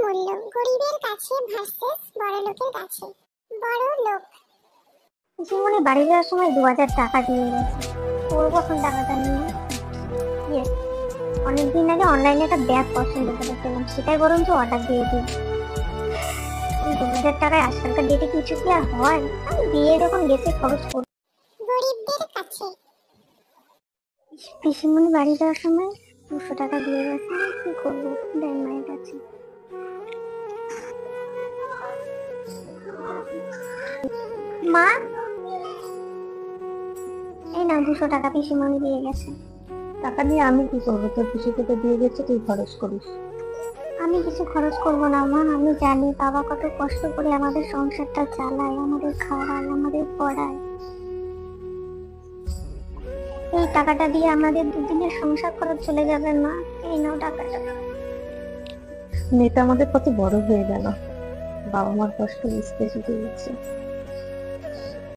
মূল্য গরিবের কাছে ভার্সেস বড় লোকের কাছে। বড় লোক জীবনে বাড়ি যাওয়ার সময় 2000 টাকা দিয়ে গেছে। ওর কখন টাকাটা নিয়ে অনেকদিন আগে অনলাইনে একটা ব্যাগ পছন্দ করেছিলাম, সেটাই বরঞ্চ অর্ডার দিয়ে দিই। 2000 টাকায় আজকালকার ডেটে কিছু কি আর হয়? আমি বিয়ে যখন গেছে খরচ করি। গরিবদের কাছে পিসিমণি বাড়ি যাওয়ার সময় 200 টাকা দিয়ে গেছে। কি করবো, দেন মায়ের কাছে। মা, এই না 200 টাকা পিসিমণি দিয়ে গেছে। টাকা নিয়ে আমি কি করবো? তোর পিসিকে তো দিয়ে গেছে, তুই খরচ করিস। আমি কিছু খরচ করবো না মা, আমি জানি বাবা কত কষ্ট করে আমাদের সংসারটা চালায়, আমাদের খাওয়ায়, আমাদের পড়ায়। এই টাকাটা দিয়ে আমাদের দুদিনের সংসার খরচ চলে যাবে মা। এই নাও টাকাটা। মেয়েটা আমাদের কত বড় হয়ে গেল, বাবা মার কষ্ট বুঝতে শিখে গেছে।